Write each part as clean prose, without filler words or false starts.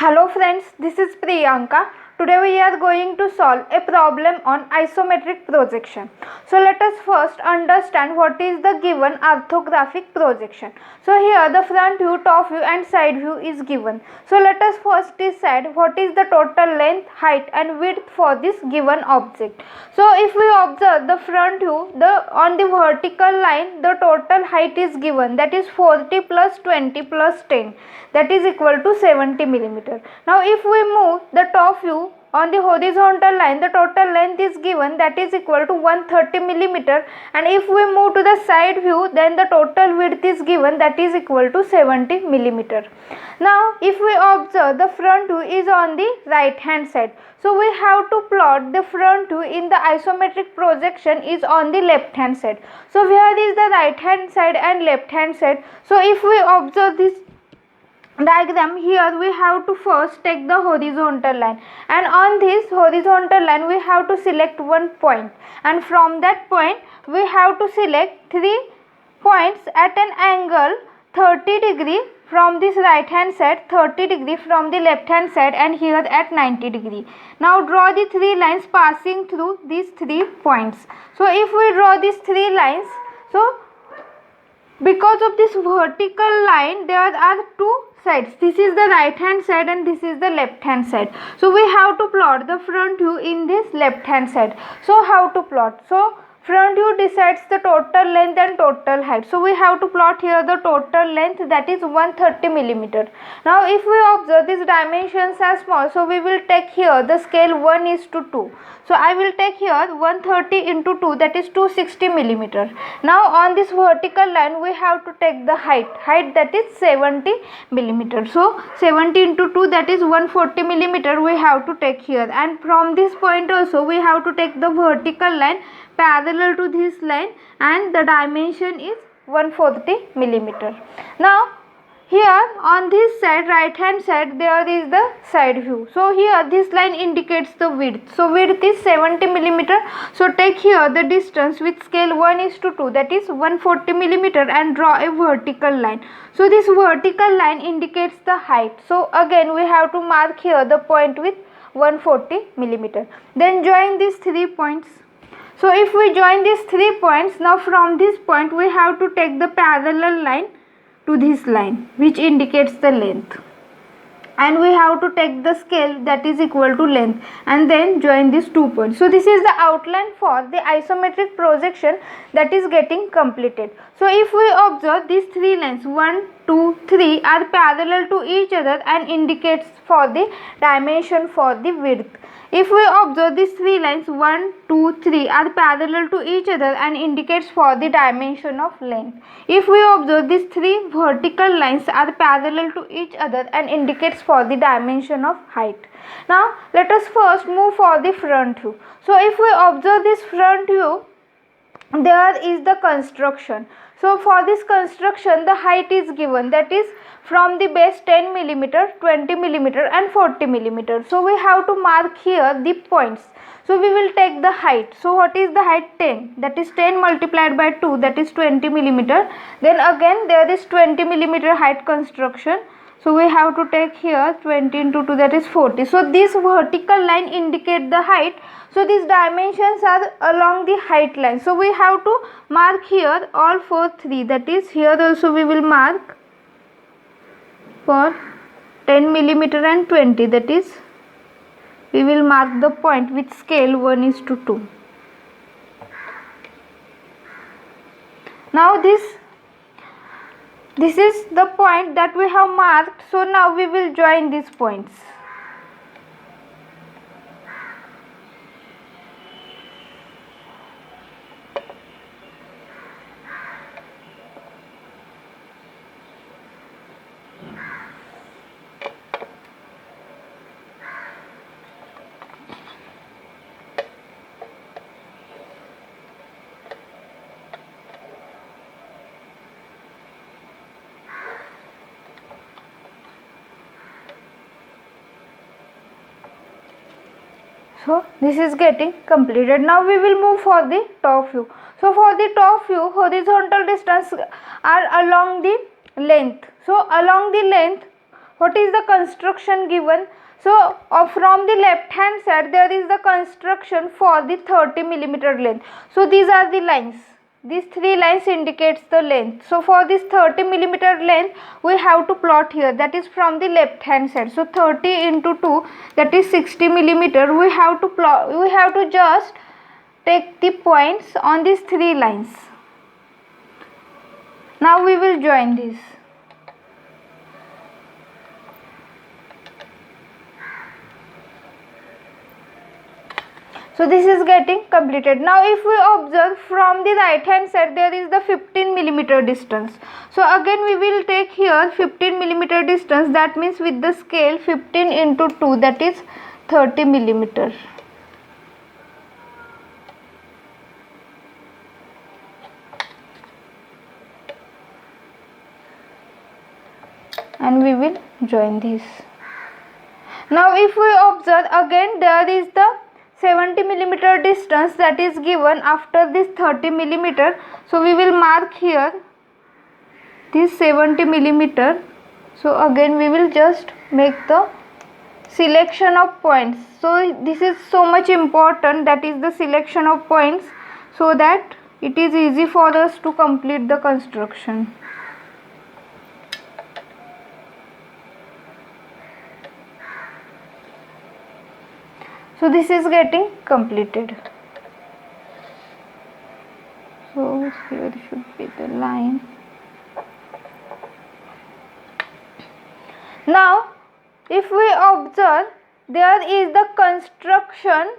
Hello friends, this is Priyanka. Today we are going to solve a problem on isometric projection. So let us first understand what is the given orthographic projection. So here the front view, top view and side view is given. So let us first decide what is the total length, height and width for this given object. So if we observe the front view, on the vertical line the total height is given, that is 40 plus 20 plus 10, that is equal to 70 millimeter. Now if we move the top view, on the horizontal line the total length is given, that is equal to 130 millimeter, and if we move to the side view then the total width is given, that is equal to 70 millimeter. Now if we observe the front view is on the right hand side, so we have to plot the front view in the isometric projection is on the left hand side. So here is the right hand side and left hand side. So if we observe this diagram, here we have to first take the horizontal line, and on this horizontal line we have to select one point, and from that point we have to select 3 points at an angle 30 degree from this right hand side, 30 degree from the left hand side, and here at 90 degree. Now draw the 3 lines passing through these 3 points. So if we draw these 3 lines, so because of this vertical line there are 2 sides, this is the right hand side and this is the left hand side. So we have to plot the front view in this left hand side. So how to plot? So front view decides the total length and total height. So we have to plot here the total length, that is 130 millimeter. Now if we observe these dimensions are small, so we will take here the scale 1:2. So I will take here 130 into 2, that is 260 millimeter. Now on this vertical line we have to take the height that is 70 millimeter. So 70 into 2, that is 140 millimeter we have to take here, and from this point also we have to take the vertical line parallel to this line, and the dimension is 140 millimeter. Now here on this side, right hand side, there is the side view. So here this line indicates the width. So width is 70 millimeter. So take here the distance with scale 1:2, that is 140 millimeter, and draw a vertical line. So this vertical line indicates the height. So again we have to mark here the point with 140 millimeter. Then join these 3 points. So if we join these 3 points, now from this point we have to take the parallel line to this line which indicates the length, and we have to take the scale that is equal to length, and then join these 2 points. So this is the outline for the isometric projection that is getting completed. So if we observe these 3 lines 1, 2, 3 are parallel to each other and indicates for the dimension for the width. If we observe these 3 lines 1, 2, 3 are parallel to each other and indicates for the dimension of length. If we observe these 3 vertical lines are parallel to each other and indicates for the dimension of height. Now let us first move for the front view. So if we observe this front view, there is the construction. So for this construction the height is given, that is from the base 10 millimeter, 20 millimeter and 40 millimeter. So we have to mark here the points. So we will take the height. So what is the height? 10, that is 10 multiplied by 2, that is 20 millimeter. Then again there is 20 millimeter height construction. So we have to take here 20 into 2, that is 40. So this vertical line indicate the height. So these dimensions are along the height line. So we have to mark here all for 3, that is here also we will mark for 10 millimeter and 20, that is we will mark the point with scale 1:2. Now this is the point that we have marked. So now we will join these points. So this is getting completed. Now we will move for the top view. So for the top view, horizontal distance are along the length. So along the length what is the construction given? So from the left hand side there is the construction for the 30 millimeter length. So these are the lines. These three lines indicates the length. So for this 30 millimeter length we have to plot here, that is from the left hand side. So 30 into 2, that is 60 millimeter. We have to plot, we have to just take the points on these three lines. Now we will join this. So this is getting completed. Now if we observe from the right hand side there is the 15 millimeter distance. So again we will take here 15 millimeter distance, that means with the scale 15 into 2, that is 30 millimeter. And we will join this. Now if we observe again there is the 70 millimeter distance that is given after this 30 millimeter. So we will mark here this 70 millimeter. So again we will just make the selection of points. So this is so much important, that is the selection of points, so that it is easy for us to complete the construction. So this is getting completed. So here should be the line. Now if we observe there is the construction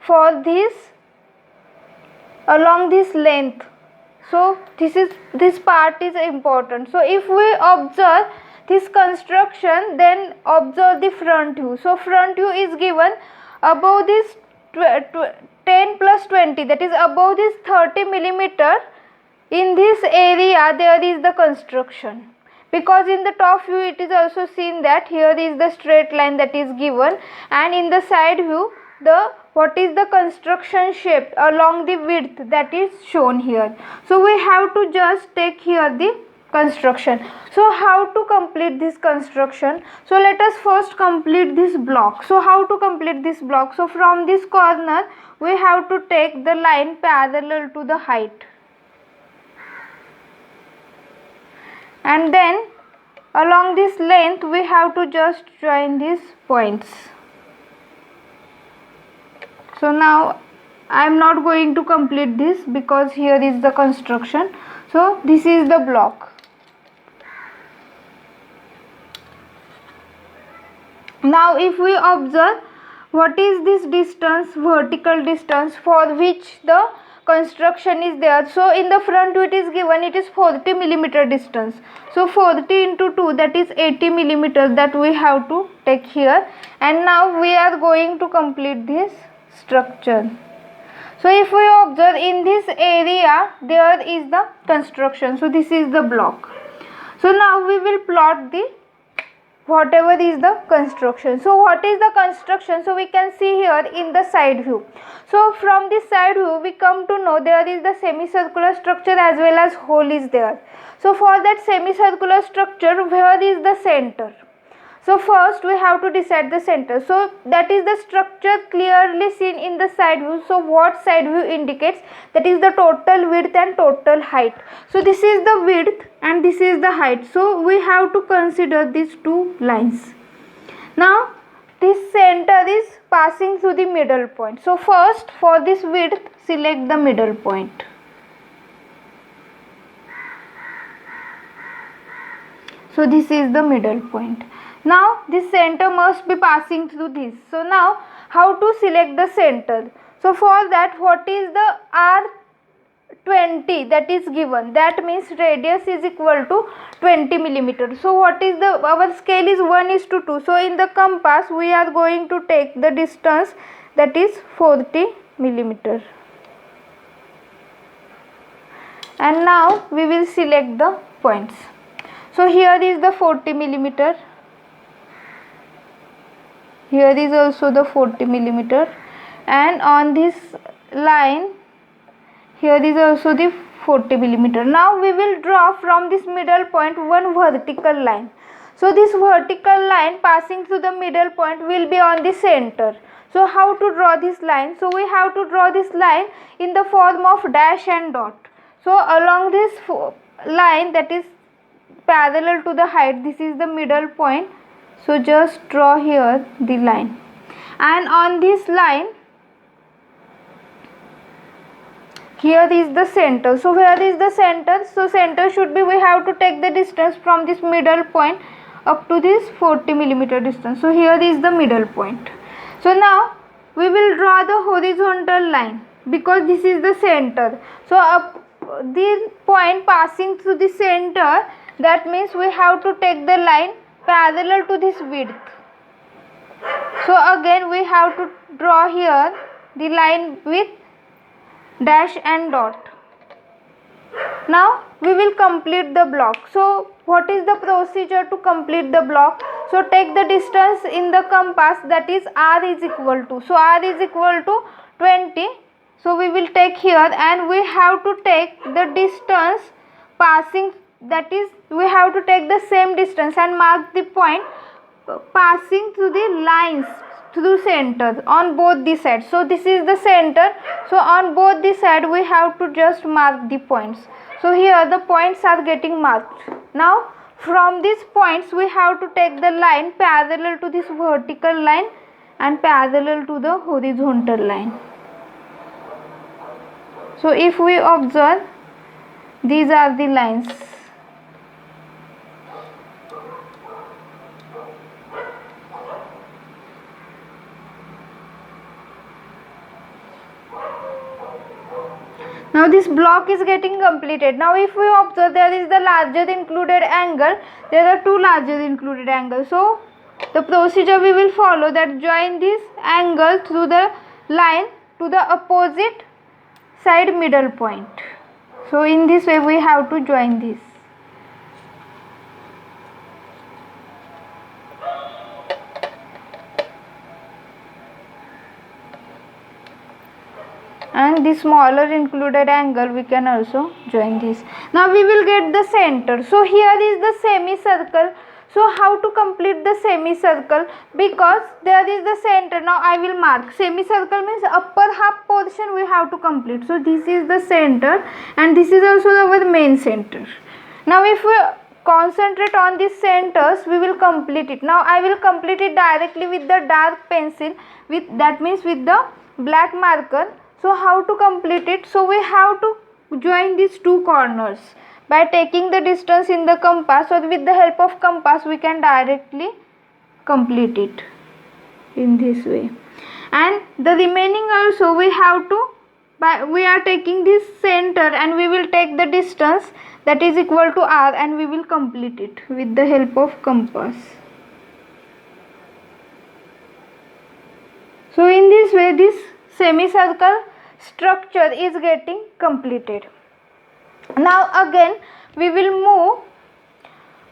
for this along this length. So this part is important. So if we observe this construction, then observe the front view. So front view is given above this 10 plus 20, that is above this 30 millimeter. In this area there is the construction, because in the top view it is also seen that here is the straight line that is given, and in the side view the what is the construction shape along the width that is shown here. So we have to just take here the construction. So how to complete this construction? So let us first complete this block. So how to complete this block? So from this corner we have to take the line parallel to the height, and then along this length we have to just join these points. So now I am not going to complete this because here is the construction. So this is the block. Now if we observe what is this distance, vertical distance for which the construction is there. So in the front view it is given, it is 40 millimeter distance. So 40 into 2, that is 80 millimeters that we have to take here. And now we are going to complete this structure. So if we observe in this area there is the construction. So this is the block. So now we will plot the whatever is the construction. So what is the construction? So we can see here in the side view. So from this side view we come to know there is the semicircular structure as well as hole is there. So for that semicircular structure, where is the center? So first we have to decide the center. So that is the structure clearly seen in the side view. So what side view indicates? That is the total width and total height. So this is the width and this is the height. So we have to consider these two lines. Now this center is passing through the middle point. So first for this width select the middle point. So this is the middle point. Now this center must be passing through this. So now how to select the center? So for that, what is the R20 that is given? That means radius is equal to 20 millimeters. So what is the, our scale is 1:2. So in the compass we are going to take the distance, that is 40 millimeters. And now we will select the points. So here is the 40 millimeter. Here is also the 40 millimeter, and on this line here is also the 40 millimeter. Now we will draw from this middle point one vertical line. So this vertical line passing through the middle point will be on the center. So how to draw this line? So we have to draw this line in the form of dash and dot. So along this line that is parallel to the height, this is the middle point. So just draw here the line, and on this line here is the center. So where is the center? So center should be, we have to take the distance from this middle point up to this 40 millimeter distance. So here is the middle point. So now we will draw the horizontal line because this is the center. So up the point passing through the center, that means we have to take the line parallel to this width. So again we have to draw here the line with dash and dot. Now we will complete the block. So what is the procedure to complete the block? So take the distance in the compass, that is r is equal to, so r is equal to 20. So we will take here, and we have to take the distance passing, that is we have to take the same distance and mark the point passing through the lines through center on both the sides. So this is the center. So on both the side we have to just mark the points. So here the points are getting marked. Now from these points we have to take the line parallel to this vertical line and parallel to the horizontal line. So if we observe, these are the lines. Now this block is getting completed. Now if we observe, there is the larger included angle, there are two larger included angles. So the procedure we will follow, that join this angle through the line to the opposite side middle point. So in this way we have to join this. And the smaller included angle we can also join this. Now we will get the center. So here is the semicircle. So how to complete the semicircle? Because there is the center. Now I will mark. Semicircle means upper half portion we have to complete. So this is the center, and this is also our main center. Now if we concentrate on these centers, we will complete it. Now I will complete it directly with the dark pencil, with that means with the black marker. So how to complete it? So we have to join these two corners by taking the distance in the compass, or with the help of compass we can directly complete it in this way. And the remaining also we have to, we are taking this center and we will take the distance that is equal to r, and we will complete it with the help of compass. So in this way this semicircle structure is getting completed. Now again we will move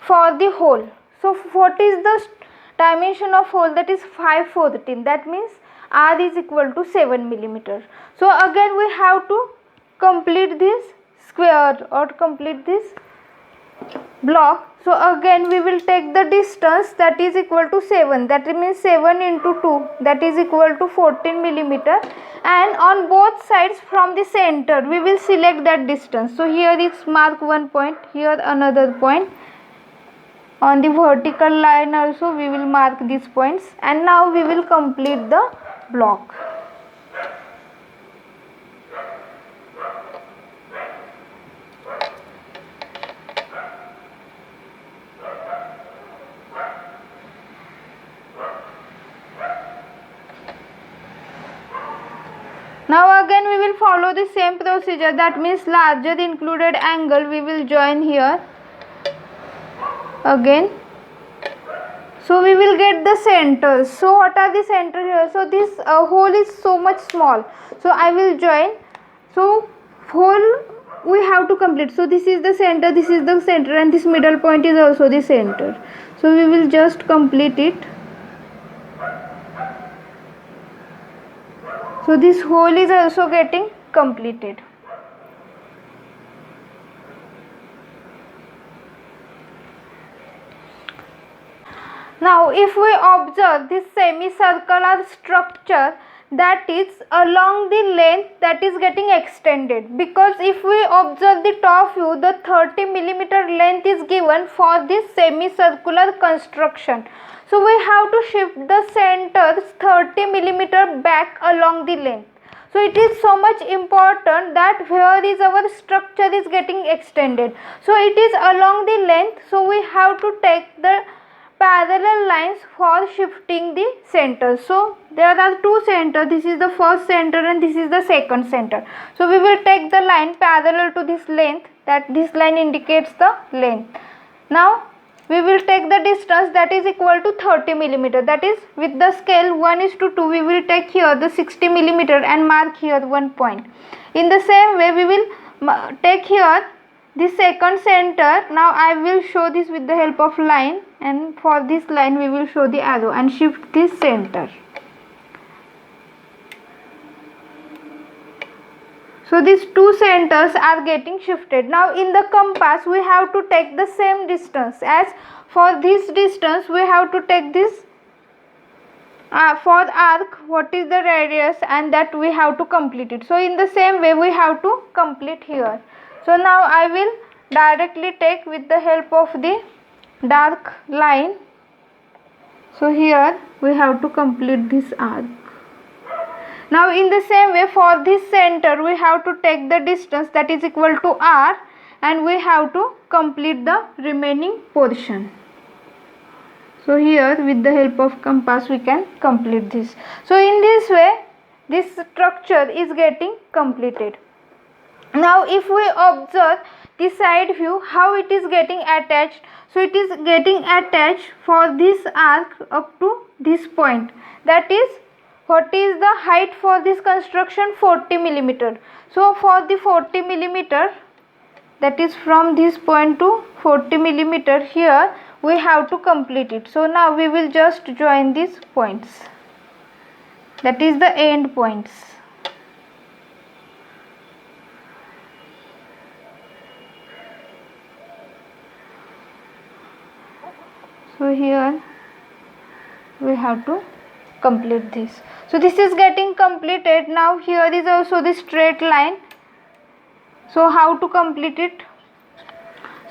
for the hole. So what is the dimension of hole? That is 5/14. That means r is equal to 7 millimeter. So again we have to complete this square or complete this block. So again we will take the distance that is equal to 7, that means 7 into 2, that is equal to 14 millimeter, and on both sides from the center we will select that distance. So here is mark one point, here another point, on the vertical line also we will mark these points, and now we will complete the block. Now again we will follow the same procedure, that means larger included angle we will join here again. So we will get the centers. So what are the centers here? So this hole is so much small, so I will join. So hole we have to complete. So this is the center, this is the center, and this middle point is also the center. So we will just complete it. So this hole is also getting completed. Now if we observe this semicircular structure, that is along the length that is getting extended, because if we observe the top view, the 30 millimeter length is given for this semicircular construction. So we have to shift the center 30 millimeter back along the length. So it is so much important that where is our structure is getting extended. So it is along the length. So we have to take the parallel lines for shifting the center. So there are two centers. This is the first center and this is the second center. So we will take the line parallel to this length, that this line indicates the length. Now we will take the distance that is equal to 30 millimeter, that is with the scale 1:2 we will take here the 60 millimeter and mark here one point. In the same way we will take here the second center. Now I will show this with the help of line, and for this line we will show the arrow and shift this center. So these two centers are getting shifted. Now in the compass we have to take the same distance. As for this distance we have to take this for arc, what is the radius, and that we have to complete it. So in the same way we have to complete here. So now I will directly take with the help of the dark line. So here we have to complete this arc. Now in the same way for this center we have to take the distance that is equal to r, and we have to complete the remaining portion. So here with the help of compass we can complete this. So in this way this structure is getting completed. Now if we observe the side view, how it is getting attached. So it is getting attached for this arc up to this point. That is, what is the height for this construction? 40 millimeter. So for the 40 millimeter, that is from this point to 40 millimeter, here we have to complete it. So now we will just join these points, that is the end points. So here we have to complete this. So this is getting completed. Now here is also the straight line. So how to complete it?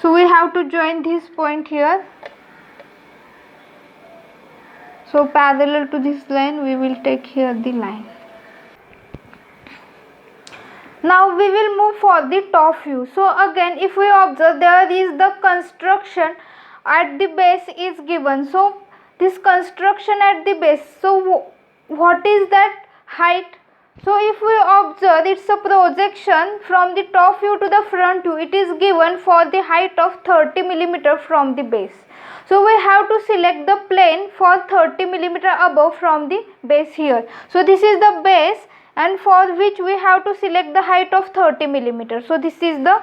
So we have to join this point here. So parallel to this line we will take here the line. Now we will move for the top view. So again if we observe, there is the construction at the base is given. So this construction at the base, so what is that height? So if we observe, it's a projection from the top view to the front view. It is given for the height of 30 millimeter from the base. So we have to select the plane for 30 millimeter above from the base here. So this is the base, and for which we have to select the height of 30 millimeter. So this is the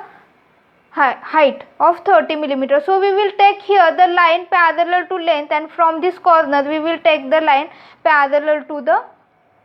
height of 30 millimeter. So we will take here the line parallel to length, and from this corner we will take the line parallel to the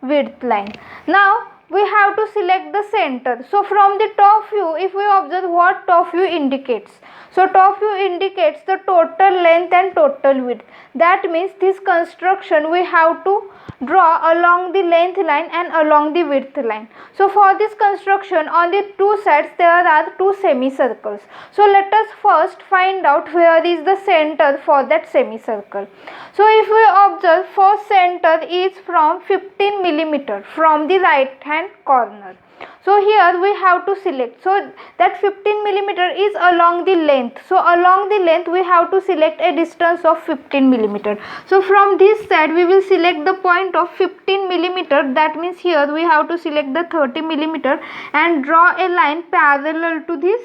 width line. Now we have to select the center. So from the top view, if we observe what top view indicates, so top view indicates the total length and total width. That means this construction we have to draw along the length line and along the width line. So for this construction, on the two sides there are two semicircles. So let us first find out where is the center for that semicircle. So if we observe, first center is from 15 millimeter from the right hand corner. So here we have to select. So that 15 millimeter is along the length. So along the length we have to select a distance of 15 millimeter. So from this side we will select the point of 15 millimeter. That means here we have to select the 30 millimeter and draw a line parallel to this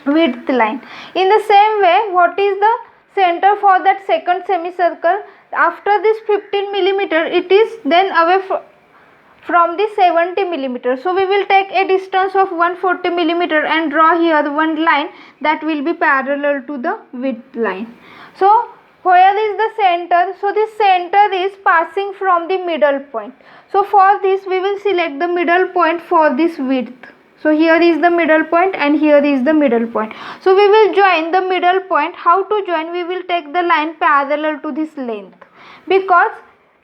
width line. In the same way, what is the center for that second semicircle? After this 15 millimeter, it is then away from the 70 millimeter. So we will take a distance of 140 millimeter and draw here one line that will be parallel to the width line. So where is the center? So this center is passing from the middle point. So for this we will select the middle point for this width. So here is the middle point and here is the middle point. So we will join the middle point. How to join? We will take the line parallel to this length, because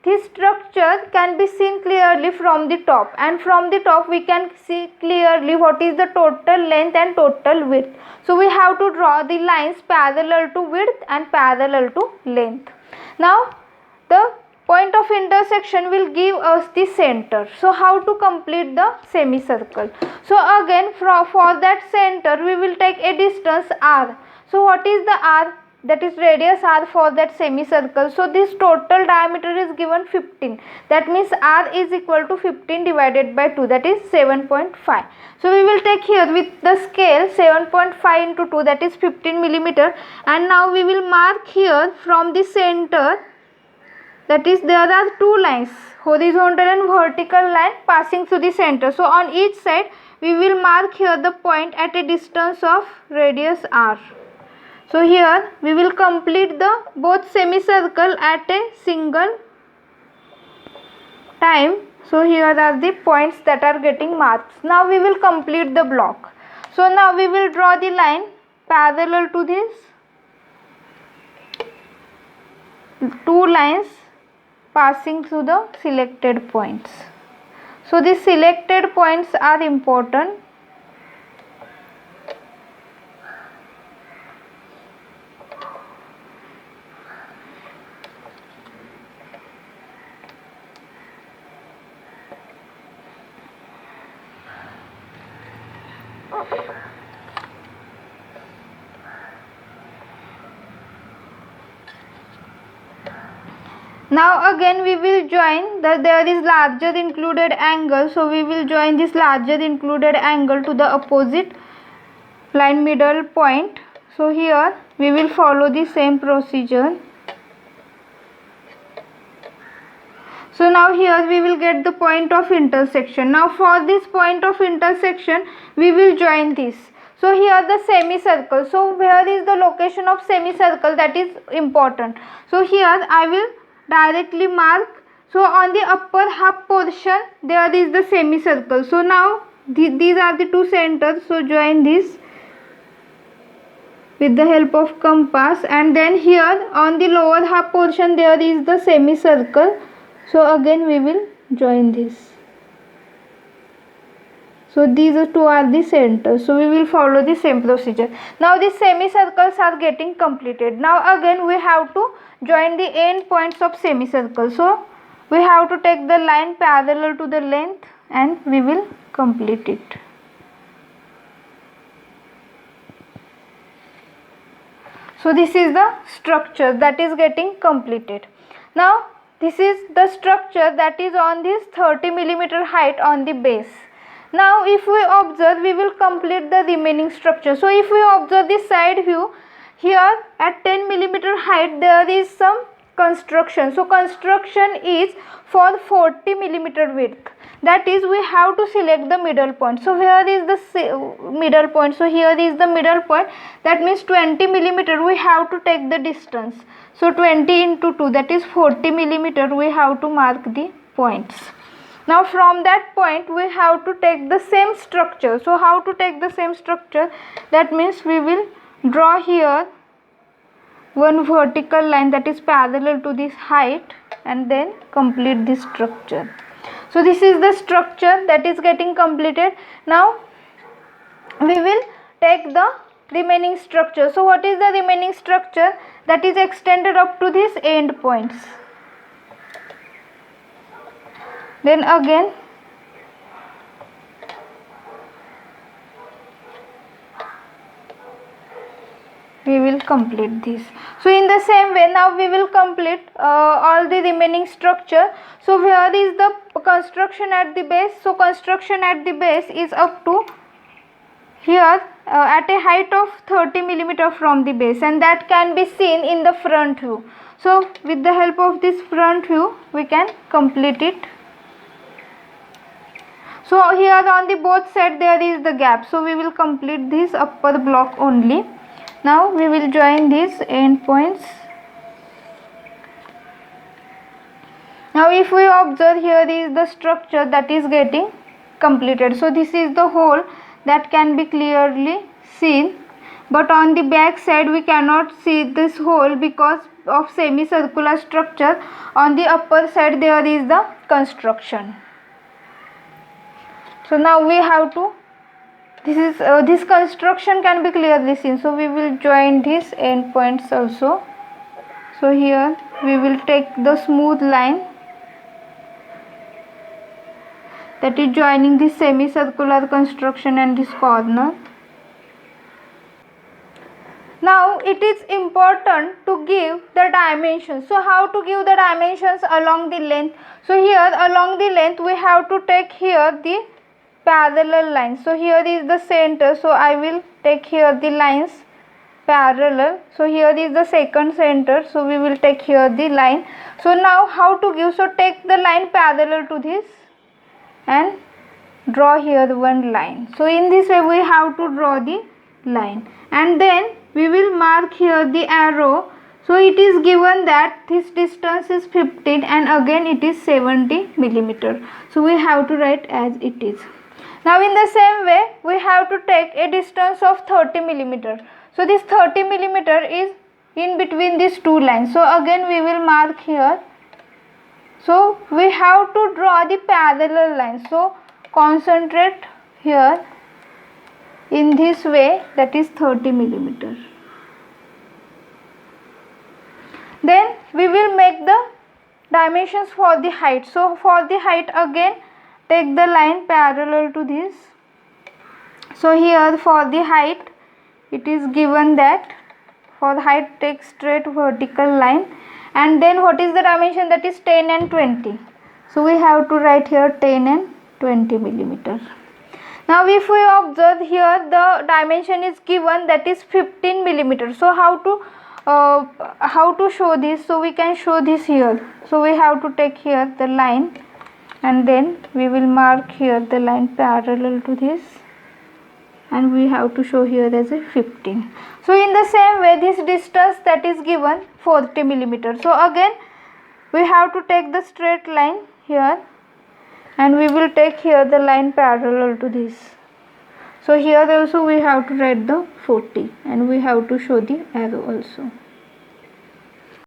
this structure can be seen clearly from the top, and from the top we can see clearly what is the total length and total width. So we have to draw the lines parallel to width and parallel to length. Now the point of intersection will give us the center. So how to complete the semicircle? So again for that center we will take a distance r. So what is the r? That is radius r for that semicircle. So this total diameter is given 15. That means r is equal to 15 divided by 2, that is 7.5. So we will take here with the scale 7.5 into 2, that is 15 millimeter. And now we will mark here from the center, that is there are two lines, horizontal and vertical line passing through the center. So on each side we will mark here the point at a distance of radius r. So here we will complete the both semicircle at a single time. So here are the points that are getting marked. Now we will complete the block. So now we will draw the line parallel to this, two lines passing through the selected points. So the selected points are important. Now again we will join there is larger included angle. So we will join this larger included angle to the opposite line middle point. So here we will follow the same procedure. So now here we will get the point of intersection. Now for this point of intersection we will join this. So here the semicircle. So where is the location of semicircle? That is important. So here I will directly mark. So on the upper half portion there is the semicircle. So now these are the two centers. So join this with the help of compass, and then here on the lower half portion there is the semicircle. So again we will join this. So these two are the centers. So we will follow the same procedure. Now these semicircles are getting completed. Now again we have to join the end points of semicircle. So we have to take the line parallel to the length and we will complete it. So this is the structure that is getting completed. Now this is the structure that is on this 30 millimeter height on the base. Now if we observe, we will complete the remaining structure. So if we observe the side view, here at 10 millimeter height there is some construction. So construction is for 40 millimeter width. That is, we have to select the middle point. So where is the middle point? So here is the middle point. That means 20 millimeter we have to take the distance. So 20 into 2, that is 40 millimeter, we have to mark the points. Now from that point we have to take the same structure. So how to take the same structure? That means we will draw here one vertical line that is parallel to this height and then complete this structure. So this is the structure that is getting completed. Now we will take the remaining structure. So what is the remaining structure? That is extended up to these end points. Then again we will complete this. So in the same way now we will complete all the remaining structure. So where is the construction at the base? So construction at the base is up to here at a height of 30 millimeter from the base, and that can be seen in the front view. So with the help of this front view we can complete it. So here on the both side there is the gap. So we will complete this upper block only. Now we will join these end points. Now if we observe, here is the structure that is getting completed. So this is the hole that can be clearly seen, but on the back side we cannot see this hole because of semicircular structure. On the upper side there is the construction. So now we have to, this construction can be clearly seen, so we will join these endpoints also. So here we will take the smooth line that is joining this semicircular construction and this corner. Now it is important to give the dimensions. So how to give the dimensions along the length? So here along the length we have to take here the parallel lines. So here is the center, so I will take here the lines parallel. So here is the second center, so we will take here the line. So now how to give? So take the line parallel to this and draw here one line. So in this way we have to draw the line, and then we will mark here the arrow. So it is given that this distance is 15 and again it is 70 millimeter. So we have to write as it is. Now in the same way we have to take a distance of 30 millimeter. So this 30 millimeter is in between these two lines. So again we will mark here. So we have to draw the parallel line. So concentrate here in this way, that is 30 millimeter. Then we will make the dimensions for the height. So for the height again take the line parallel to this. So here for the height it is given that for the height take straight vertical line, and then what is the dimension? That is 10 and 20. So we have to write here 10 and 20 millimeter. Now if we observe here the dimension is given, that is 15 millimeter. So how to show this? So we can show this here. So we have to take here the line, and then we will mark here the line parallel to this, and we have to show here as a 15. So in the same way this distance that is given 40 millimeter. So again we have to take the straight line here, and we will take here the line parallel to this. So here also we have to write the 40, and we have to show the arrow also.